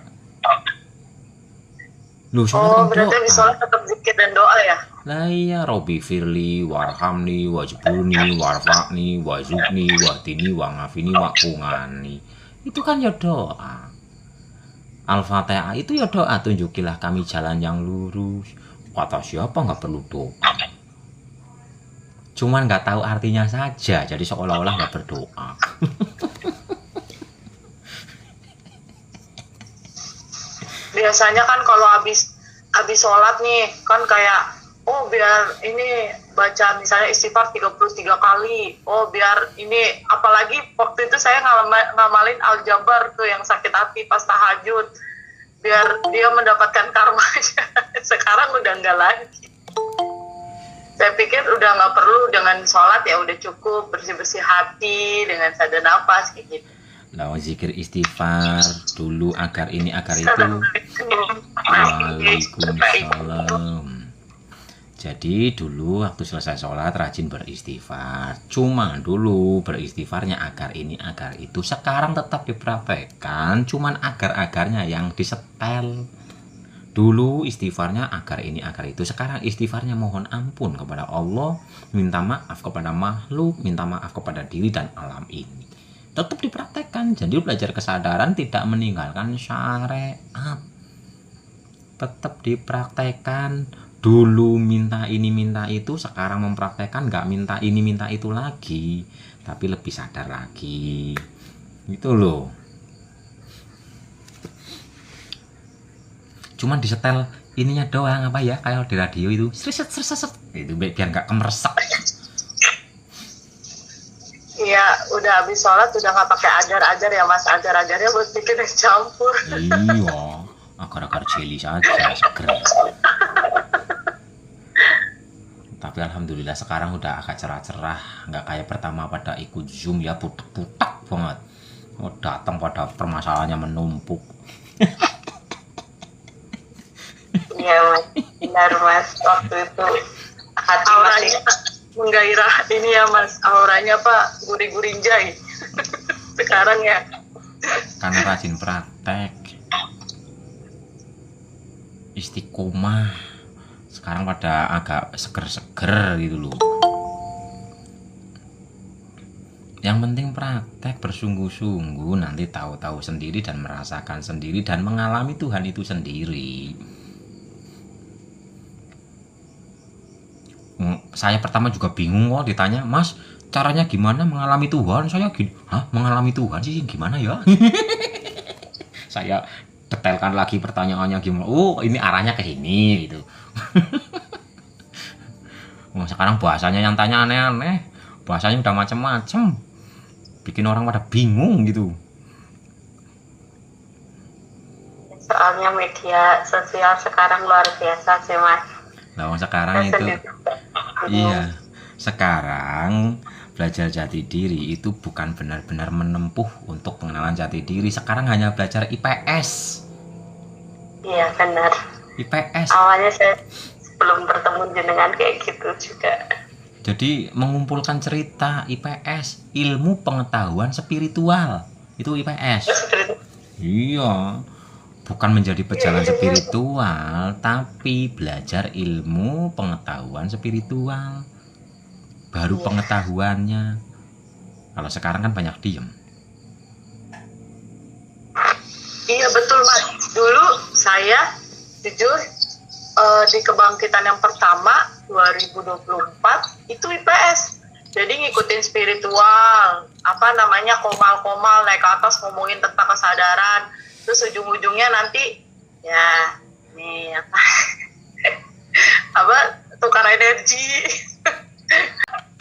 Loh, sholat Oh, kan berarti habis doa. sholat tetap zikir dan doa ya? Lah iya, Robi firli, warhamni, wajibuni, warfakni, wazukni, wahdini, wangafini, wakungani. Itu kan ya doa. Al-Fatihah itu ya doa, tunjukilah kami jalan yang lurus. Kata siapa nggak perlu doa. Cuman nggak tahu artinya saja, jadi seolah-olah nggak berdoa. Biasanya kan kalau habis sholat nih kan kayak oh biar ini baca misalnya istighfar 33 kali. Oh biar ini, apalagi waktu itu saya ngamalin Al-Jabar tuh yang sakit hati pas tahajud. Biar dia mendapatkan karmanya. Sekarang udah enggak lagi. Saya pikir udah nggak perlu, dengan sholat ya udah cukup, bersih-bersih hati dengan sadar nafas kayak gitu. Lawan zikir istighfar dulu agar ini agar itu. Waalaikumsalam. Jadi dulu waktu selesai sholat rajin beristighfar. Cuma dulu beristighfarnya agar ini agar itu. Sekarang tetap dipraktekkan, cuman agar-agarnya yang disetel. Dulu istighfarnya agar ini agar itu. Sekarang istighfarnya mohon ampun kepada Allah, minta maaf kepada makhluk, minta maaf kepada diri dan alam ini. Tetap dipraktekkan. Jadi belajar kesadaran tidak meninggalkan syariat. Tetap dipraktekkan. Dulu minta ini minta itu, sekarang mempraktekkan nggak minta ini minta itu lagi, tapi lebih sadar lagi. Gitu loh. Cuman disetel ininya doang apa ya, kayak di radio itu sreset itu biar nggak kemeresek. Iya, udah habis sholat udah nggak pakai ajar-ajar ya Mas. Ajar-ajarnya buat bikin es campur. Iya, agar-agar jeli saja seger. Tapi alhamdulillah sekarang udah agak cerah-cerah, nggak kayak pertama pada ikut Zoom ya, putek-putek banget. Oh, datang pada permasalahannya menumpuk. Iya Mas, benar Mas, waktu itu hati Auranya masih menggairah ini ya Mas. Auranya Pak gurih-gurinjai. Sekarang ya. Karena rajin praktek, istiqomah, sekarang pada agak seger-seger gitu loh. Yang penting praktek bersungguh-sungguh, nanti tahu-tahu sendiri dan merasakan sendiri dan mengalami Tuhan itu sendiri. Saya pertama juga bingung kok ditanya, Mas caranya gimana mengalami Tuhan? Saya gini, hah mengalami Tuhan sih gimana ya? Saya detailkan lagi pertanyaannya gimana. Oh ini arahnya ke sini gitu. Oh, sekarang bahasanya yang tanya aneh-aneh, bahasanya udah macem-macem, bikin orang pada bingung gitu. soalnya media sosial sekarang luar biasa sih Mas. Nah sekarang itu iya, sekarang belajar jati diri itu bukan benar-benar menempuh untuk pengenalan jati diri. Sekarang hanya belajar IPS. Iya benar. IPS. Awalnya saya sebelum bertemu jenengan kayak gitu juga. Jadi mengumpulkan cerita IPS, ilmu pengetahuan spiritual. Itu IPS. Iya. Bukan menjadi pejalan spiritual, tapi belajar ilmu pengetahuan spiritual. Baru pengetahuannya. Kalau sekarang kan banyak diem. Iya betul Mas. Dulu saya jujur di kebangkitan yang pertama 2024 itu IPS. Jadi ngikutin spiritual, apa namanya komal-komal naik ke atas ngomongin tentang kesadaran. Terus ujung-ujungnya nanti ya nih apa tukar energi.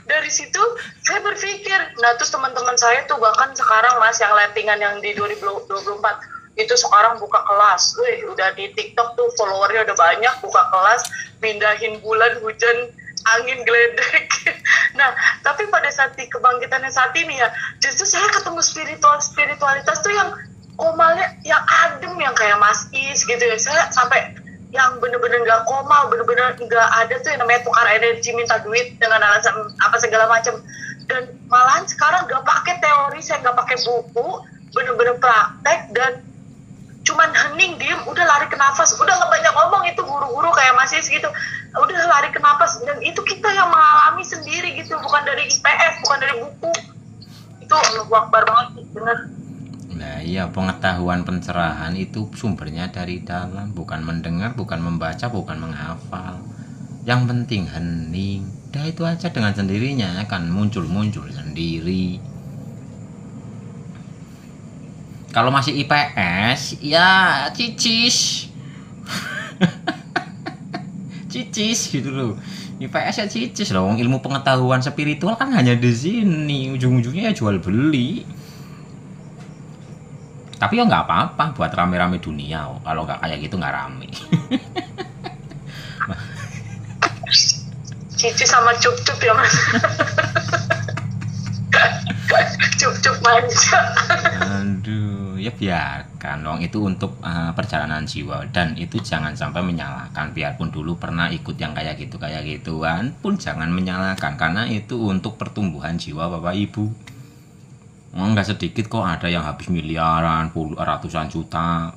Dari situ saya berpikir, nah terus teman-teman saya tuh bahkan sekarang Mas yang lettingan yang di 2024 itu sekarang buka kelas. Wih, udah di TikTok tuh followernya udah banyak, buka kelas, pindahin bulan, hujan, angin, geledek. Nah, tapi pada saat di kebangkitan yang saat ini ya, justru saya ketemu spiritualitas tuh yang komalnya, yang adem, yang kayak Mas Is gitu ya. Saya sampai yang bener-bener nggak koma, bener-bener nggak ada tuh yang namanya tukar energi minta duit dengan alasan apa segala macam. Dan malahan sekarang nggak pakai teori, saya nggak pakai buku, bener-bener praktek dan cuman hening diem, udah lari ke nafas, udah nggak banyak ngomong itu guru-guru kayak Mas Is gitu, udah lari ke nafas. Dan itu kita yang mengalami sendiri gitu, bukan dari IPS, bukan dari buku. Itu Allahu Akbar banget, bener. Nah iya, pengetahuan pencerahan itu sumbernya dari dalam, bukan mendengar, bukan membaca, bukan menghafal. Yang penting hening, dah itu aja, dengan sendirinya akan muncul sendiri. Kalau masih IPS ya cicis cicis gitu loh. IPS ya cicis loh, ilmu pengetahuan spiritual kan hanya di sini, ujung-ujungnya ya jual beli. Tapi ya nggak apa-apa buat rame-rame dunia. Kalau nggak kayak gitu nggak rame. Cici sama cup-cup ya Mas. Cup-cup manja. Aduh, ya biarkan dong, itu untuk perjalanan jiwa, dan itu jangan sampai menyalahkan. Biarpun dulu pernah ikut yang kayak gituan pun jangan menyalahkan, karena itu untuk pertumbuhan jiwa Bapak Ibu. Nggak sedikit kok ada yang habis miliaran, ratusan juta,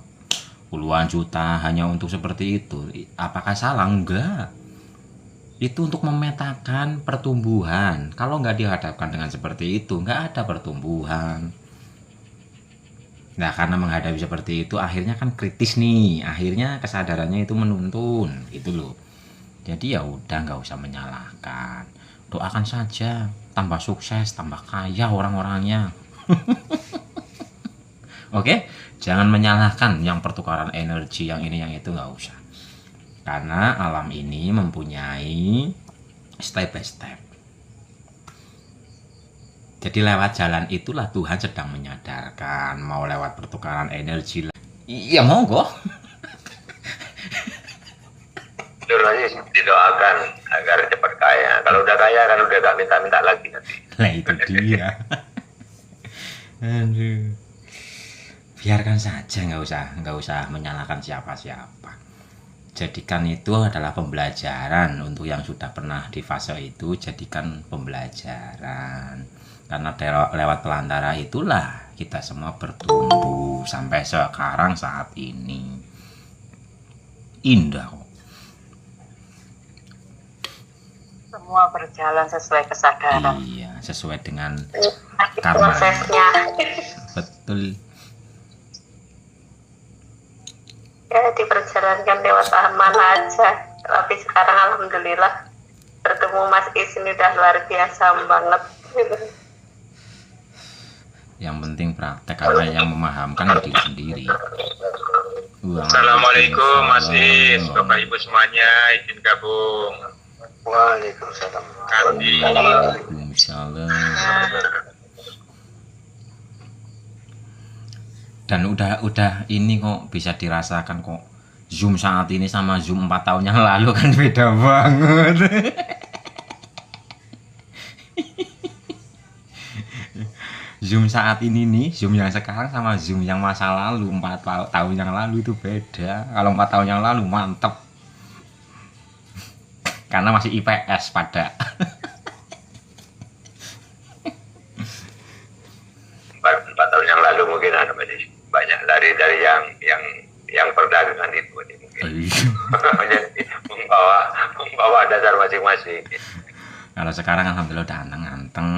puluhan juta hanya untuk seperti itu. Apakah salah? Enggak. Itu untuk memetakan pertumbuhan. Kalau nggak dihadapkan dengan seperti itu, nggak ada pertumbuhan. Nah, karena menghadapi seperti itu, akhirnya kan kritis nih. Akhirnya kesadarannya itu menuntun, gitu loh. Jadi ya udah, nggak usah menyalahkan. Doakan saja, tambah sukses, tambah kaya orang-orangnya. Oke, jangan menyalahkan yang pertukaran energi, yang ini, yang itu, nggak usah. Karena alam ini mempunyai step by step. Jadi lewat jalan itulah Tuhan sedang menyadarkan. Mau lewat pertukaran energi, iya monggo. Jurnalnya didoakan agar cepat kaya. Kalau udah kaya kan udah gak minta-minta lagi nanti. Nah itu dia. Aduh, biarkan saja, nggak usah menyalahkan siapa-siapa. Jadikan itu adalah pembelajaran untuk yang sudah pernah di fase itu. Jadikan pembelajaran, karena lewat pelantara itulah kita semua bertumbuh sampai sekarang saat ini. Indah kok. Semua berjalan sesuai kesadaran. Iya, sesuai dengan karma. Prosesnya. Betul. Ya diperjalankan lewat aman aja. Tapi sekarang alhamdulillah bertemu Mas Is ini udah luar biasa banget. Yang penting praktek, karena yang memahamkan diri sendiri. Assalamualaikum Mas Is, Bapak Ibu semuanya, izin gabung. Waalaikumsalam. Waalaikumsalam. Dan udah ini kok bisa dirasakan kok. Zoom saat ini sama Zoom 4 tahun yang lalu kan beda banget. Zoom saat ini nih, Zoom yang sekarang sama Zoom yang masa lalu 4 tahun yang lalu itu beda. Kalau 4 tahun yang lalu mantep. Karena masih IPS pada. 4 tahun yang lalu mungkin ada banyak dari yang perdagangan itu mungkin. Jadi membawa dasar masing-masing. Kalau sekarang alhamdulillah udah anteng-anteng,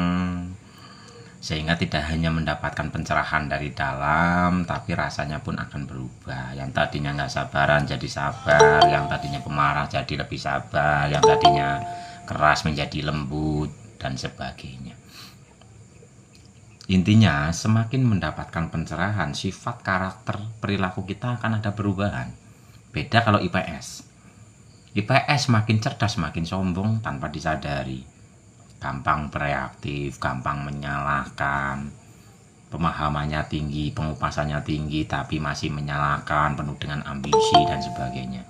sehingga tidak hanya mendapatkan pencerahan dari dalam, tapi rasanya pun akan berubah. Yang tadinya nggak sabaran jadi sabar, yang tadinya pemarah jadi lebih sabar, yang tadinya keras menjadi lembut, dan sebagainya. Intinya, semakin mendapatkan pencerahan, sifat, karakter, perilaku kita akan ada perubahan. Beda kalau IPS. IPS makin cerdas, makin sombong tanpa disadari. Gampang bereaktif, gampang menyalahkan. Pemahamannya tinggi, pengupasannya tinggi, tapi masih menyalahkan, penuh dengan ambisi dan sebagainya.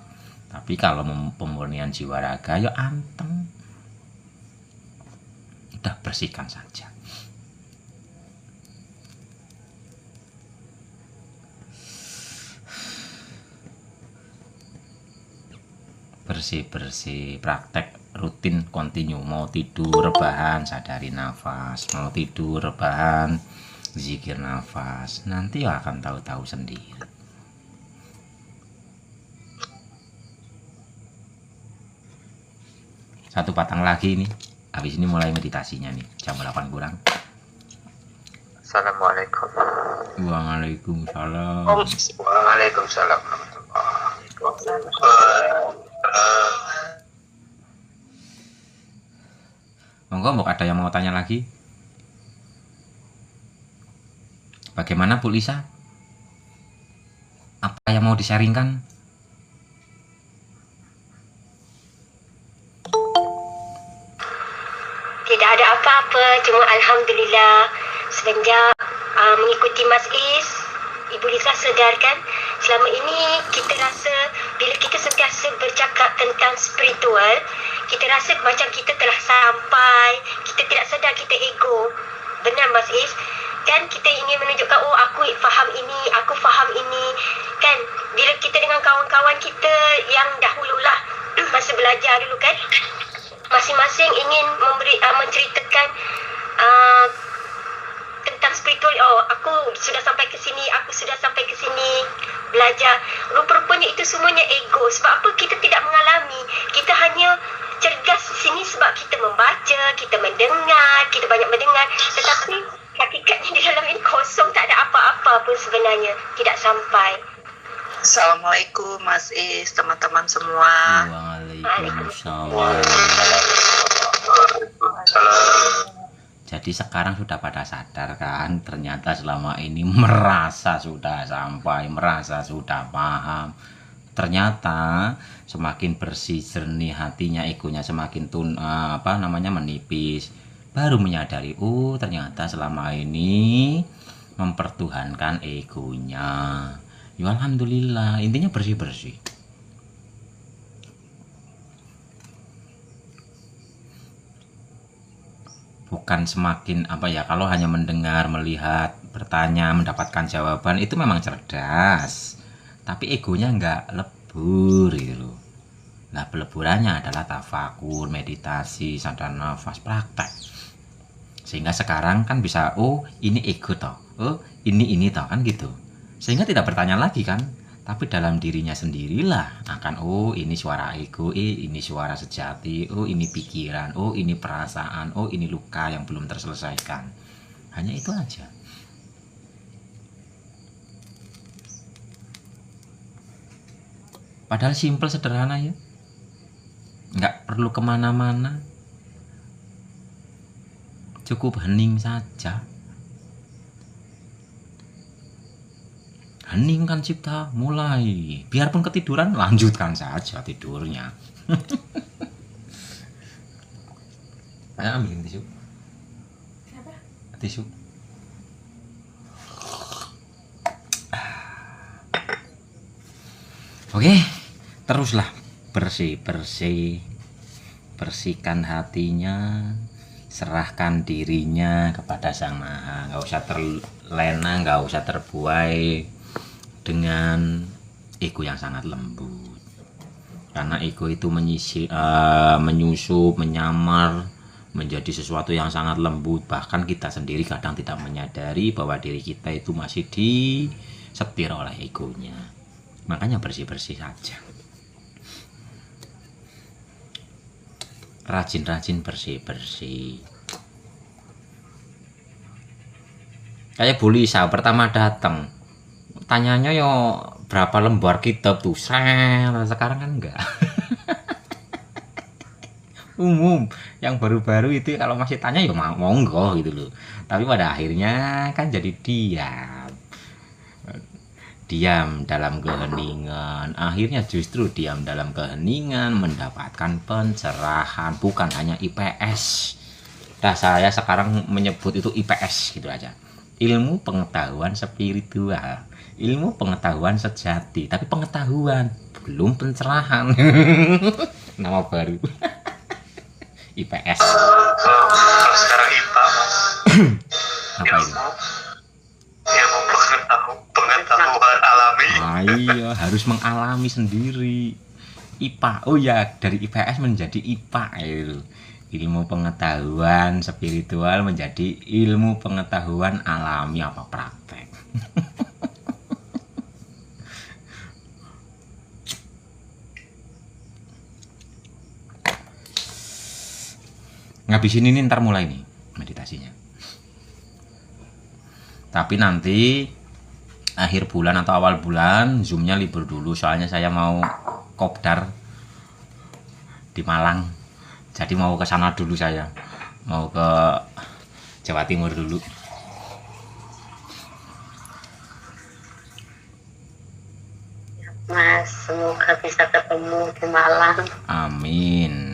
Tapi kalau pemurnian jiwa raga, ya anteng. Udah bersihkan saja. bersih-bersih, praktek rutin kontinu. Mau tidur rebahan sadari nafas, mau tidur rebahan zikir nafas, nanti akan tahu-tahu sendiri. Satu patang lagi nih, habis ini mulai meditasinya nih, jam 8 kurang. Assalamualaikum. Waalaikumsalam. Waalaikumsalam. Monggo, mbok ada yang mau tanya lagi? Bagaimana Bu Lisa? Apa yang mau di-sharingkan? Tidak ada apa-apa, cuma Alhamdulillah semenjak mengikuti Mas Is, Ibu Lisa sedarkan selama ini kita rasa bila kita sentiasa bercakap tentang spiritual, kita rasa macam kita telah sampai, kita tidak sedar kita ego. Benar Mas Is? Kan kita ingin menunjukkan, oh aku faham ini, aku faham ini. Kan bila kita dengan kawan-kawan kita yang dahululah masa belajar dulu kan, masing-masing ingin menceritakan tentang spiritual. Oh, aku sudah sampai ke sini, aku sudah sampai ke sini belajar. Rupa-rupanya itu semuanya ego. Sebab apa? Kita tidak mengalami. Kita hanya cergas di sini sebab kita membaca, kita mendengar, kita banyak mendengar. Tetapi hakikatnya di dalam ini kosong, tak ada apa-apa pun sebenarnya. Tidak sampai. Assalamualaikum Mas Is, teman-teman semua. Waalaikumsalam. Jadi sekarang sudah pada sadar kan, ternyata selama ini merasa sudah sampai, merasa sudah paham. Ternyata semakin bersih jernih hatinya, egonya semakin menipis. Baru menyadari, oh ternyata selama ini mempertuhankan egonya. Ya alhamdulillah, intinya bersih-bersih. Bukan semakin kalau hanya mendengar, melihat, bertanya, mendapatkan jawaban itu memang cerdas, tapi egonya nggak lebur gitu loh. Nah peleburannya adalah tafakur, meditasi, sadar nafas, praktek. Sehingga sekarang kan bisa, oh ini ego toh, oh ini toh, kan gitu. Sehingga tidak bertanya lagi kan, tapi dalam dirinya sendirilah akan, oh ini suara ego, ini suara sejati, oh ini pikiran, oh ini perasaan, oh ini luka yang belum terselesaikan. Hanya itu aja. Padahal simple, sederhana ya, nggak perlu kemana-mana, cukup hening saja. Heningkan cipta, mulai. Biarpun ketiduran, lanjutkan saja tidurnya. Ayo ambilin tisu. Tisu. Oke, teruslah bersih-bersih. Bersihkan hatinya, serahkan dirinya kepada Sang Maha. Nggak usah terlena, nggak usah terbuai dengan ego yang sangat lembut, karena ego itu menyusup, menyamar menjadi sesuatu yang sangat lembut. Bahkan kita sendiri kadang tidak menyadari bahwa diri kita itu masih disetir oleh egonya. Makanya bersih-bersih saja, rajin-rajin bersih-bersih. Kayak Bu Lisa pertama datang, tanyanya yo berapa lembar kitab tuh, sekarang kan enggak. Umum yang baru-baru itu kalau masih tanya ya monggo gitu loh, tapi pada akhirnya kan jadi diam dalam keheningan. Akhirnya justru diam dalam keheningan mendapatkan pencerahan, bukan hanya IPS. Nah saya sekarang menyebut itu IPS gitu aja, ilmu pengetahuan spiritual, ilmu pengetahuan sejati, tapi pengetahuan belum pencerahan. Nama baru. IPS. Kalau sekarang IPA Mas. Apa itu? Ilmu pengetahuan alami. Iya, harus mengalami sendiri. IPA. Oh ya, dari IPS menjadi IPA itu. Ilmu pengetahuan spiritual menjadi ilmu pengetahuan alami apa praktek. Ngabisin ini ntar mulai nih meditasinya. Tapi nanti akhir bulan atau awal bulan Zoomnya libur dulu, soalnya saya mau kopdar di Malang. Jadi mau ke sana dulu, saya mau ke Jawa Timur dulu. Mas, semoga bisa ketemu di Malang. Amin.